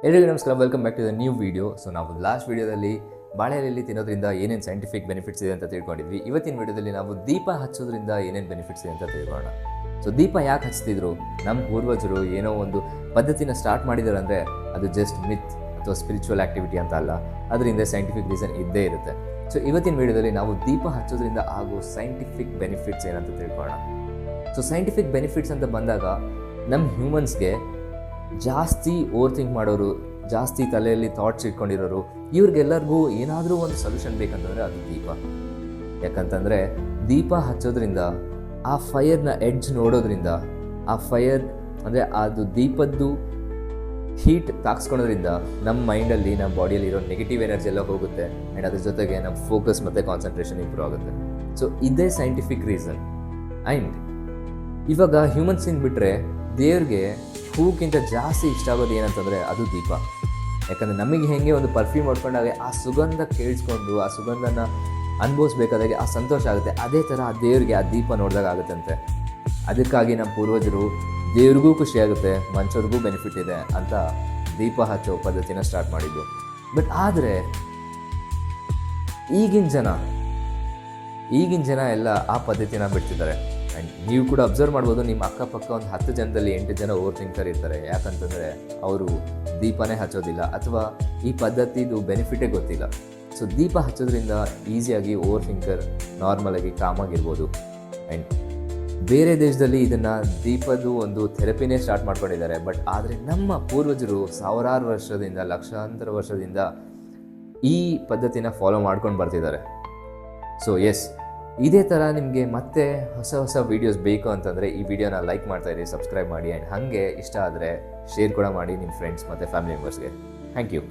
ಎಲ್ಲರಿಗೂ ನಮಸ್ಕಾರ, welcome back to the new video. So ನಾವು ಲಾಸ್ಟ್ ವಿಡಿಯೋದಲ್ಲಿ ಬಾಳೆಲೆಯಲ್ಲಿ ತಿನ್ನೋದ್ರಿಂದ ಏನೇನು ಸೈಂಟಿಫಿಕ್ ಬೆನಿಫಿಟ್ಸ್ ಇದೆ ಅಂತ ತಿಳ್ಕೊಂಡಿದ್ವಿ. ಇವತ್ತಿನ ವಿಡಿಯೋದಲ್ಲಿ ನಾವು ದೀಪ ಹಚ್ಚೋದ್ರಿಂದ ಏನೇನು ಬೆನಿಫಿಟ್ಸ್ ಇದೆ ಅಂತ ತಿಳ್ಕೊಳ್ಳೋಣ. ಸೊ ದೀಪ ಯಾಕೆ ಹಚ್ತಿದ್ರು? ನಮ್ಮ ಪೂರ್ವಜರು ಏನೋ ಒಂದು ಪದ್ಧತಿನ ಸ್ಟಾರ್ಟ್ ಮಾಡಿದ್ದಾರೆ ಅಂದರೆ ಅದು ಜಸ್ಟ್ ಮಿತ್ ಅಥವಾ ಸ್ಪಿರಿಚುವಲ್ ಆ್ಯಕ್ಟಿವಿಟಿ ಅಂತ ಅಲ್ಲ, ಅದರಿಂದ ಸೈಂಟಿಫಿಕ್ ರೀಸನ್ ಇದ್ದೇ ಇರುತ್ತೆ. ಸೊ ಇವತ್ತಿನ ವಿಡಿಯೋದಲ್ಲಿ ನಾವು ದೀಪ ಹಚ್ಚೋದ್ರಿಂದ ಆಗೋ ಸೈಂಟಿಫಿಕ್ ಬೆನಿಫಿಟ್ಸ್ ಏನಂತ ತಿಳ್ಕೊಳ್ಳೋಣ. ಸೊ ಸೈಂಟಿಫಿಕ್ ಬೆನಿಫಿಟ್ಸ್ ಅಂತ ಬಂದಾಗ ನಮ್ಮ ಹ್ಯೂಮನ್ಸ್ಗೆ ಜಾಸ್ತಿ ಓವರ್ ಥಿಂಕ್ ಮಾಡೋರು, ಜಾಸ್ತಿ ತಲೆಯಲ್ಲಿ ಥಾಟ್ಸ್ ಇಟ್ಕೊಂಡಿರೋರು, ಇವ್ರಿಗೆಲ್ಲರಿಗೂ ಏನಾದರೂ ಒಂದು ಸೊಲ್ಯೂಷನ್ ಬೇಕಂತಂದರೆ ಅದು ದೀಪ. ಯಾಕಂತಂದರೆ ದೀಪ ಹಚ್ಚೋದ್ರಿಂದ ಆ ಫೈರ್ನ ಎಡ್ಜ್ ನೋಡೋದ್ರಿಂದ, ಆ ಫೈರ್ ಅಂದರೆ ಅದು ದೀಪದ್ದು ಹೀಟ್ ತಾಕ್ಸ್ಕೊಳೋದ್ರಿಂದ ನಮ್ಮ ಮೈಂಡಲ್ಲಿ, ನಮ್ಮ ಬಾಡಿಯಲ್ಲಿ ಇರೋ ನೆಗೆಟಿವ್ ಎನರ್ಜಿ ಎಲ್ಲ ಹೋಗುತ್ತೆ. ಆ್ಯಂಡ್ ಅದ್ರ ಜೊತೆಗೆ ನಮ್ಮ ಫೋಕಸ್ ಮತ್ತು ಕಾನ್ಸಂಟ್ರೇಷನ್ ಇಂಪ್ರೂವ್ ಆಗುತ್ತೆ. ಸೊ ಇದೇ ಸೈಂಟಿಫಿಕ್ ರೀಸನ್. ಆ್ಯಂಡ್ ಇವಾಗ ಹ್ಯೂಮನ್ಸಿನ ಬಿಟ್ಟರೆ ದೇವ್ರಿಗೆ ಹೂಕ್ಕಿಂತ ಜಾಸ್ತಿ ಇಷ್ಟ ಆಗೋದು ಏನಂತಂದರೆ ಅದು ದೀಪ. ಯಾಕಂದರೆ ನಮಗೆ ಹೇಗೆ ಒಂದು ಪರ್ಫ್ಯೂಮ್ ಹೊಡ್ಕೊಂಡಾಗೆ ಆ ಸುಗಂಧ ಕೇಳಿಸ್ಕೊಂಡು ಆ ಸುಗಂಧನ ಅನುಭವಿಸ್ಬೇಕಾದಾಗೆ ಆ ಸಂತೋಷ ಆಗುತ್ತೆ, ಅದೇ ಥರ ಆ ದೇವ್ರಿಗೆ ಆ ದೀಪ ನೋಡಿದಾಗ ಆಗುತ್ತಂತೆ. ಅದಕ್ಕಾಗಿ ನಮ್ಮ ಪೂರ್ವಜರು ದೇವ್ರಿಗೂ ಖುಷಿಯಾಗುತ್ತೆ, ಮನುಷ್ಯರಿಗೂ ಬೆನಿಫಿಟ್ ಇದೆ ಅಂತ ದೀಪ ಹಚ್ಚೋ ಪದ್ಧತಿನ ಸ್ಟಾರ್ಟ್ ಮಾಡಿದ್ದು. ಬಟ್ ಆದರೆ ಈಗಿನ ಜನ ಎಲ್ಲ ಆ ಪದ್ಧತಿನ ಬಿಡ್ತಿದ್ದಾರೆ. ಆ್ಯಂಡ್ ನೀವು ಕೂಡ ಅಬ್ಸರ್ವ್ ಮಾಡ್ಬೋದು, ನಿಮ್ಮ ಅಕ್ಕಪಕ್ಕ ಒಂದು 10 ಜನದಲ್ಲಿ 8 ಜನ ಓವರ್ ಥಿಂಕರ್ ಇರ್ತಾರೆ. ಯಾಕಂತಂದರೆ ಅವರು ದೀಪನೇ ಹಚ್ಚೋದಿಲ್ಲ ಅಥವಾ ಈ ಪದ್ಧತಿದು ಬೆನಿಫಿಟೇ ಗೊತ್ತಿಲ್ಲ. ಸೊ ದೀಪ ಹಚ್ಚೋದ್ರಿಂದ ಈಸಿಯಾಗಿ ಓವರ್ ಥಿಂಕರ್ ನಾರ್ಮಲಾಗಿ ಕಾಮಾಗಿರ್ಬೋದು. ಆ್ಯಂಡ್ ಬೇರೆ ದೇಶದಲ್ಲಿ ಇದನ್ನು ದೀಪದ್ದು ಒಂದು ಥೆರಪಿನೇ ಸ್ಟಾರ್ಟ್ ಮಾಡ್ಕೊಂಡಿದ್ದಾರೆ. ಬಟ್ ಆದರೆ ನಮ್ಮ ಪೂರ್ವಜರು ಸಾವಿರಾರು ವರ್ಷದಿಂದ, ಲಕ್ಷಾಂತರ ವರ್ಷದಿಂದ ಈ ಪದ್ಧತಿನ ಫಾಲೋ ಮಾಡ್ಕೊಂಡು ಬರ್ತಿದ್ದಾರೆ. ಸೊ ಎಸ್, ಇದೇ ಥರ ನಿಮಗೆ ಮತ್ತೆ ಹೊಸ ವೀಡಿಯೋಸ್ ಬೇಕು ಅಂತಂದರೆ ಈ ವಿಡಿಯೋನ ಲೈಕ್ ಮಾಡ್ತಾಯಿರಿ, ಸಬ್ಸ್ಕ್ರೈಬ್ ಮಾಡಿ. ಆ್ಯಂಡ್ ಹಾಗೆ ಇಷ್ಟ ಆದರೆ ಶೇರ್ ಕೂಡ ಮಾಡಿ ನಿಮ್ಮ ಫ್ರೆಂಡ್ಸ್ ಮತ್ತು ಫ್ಯಾಮಿಲಿ ಮೆಂಬರ್ಸ್ಗೆ. Thank you.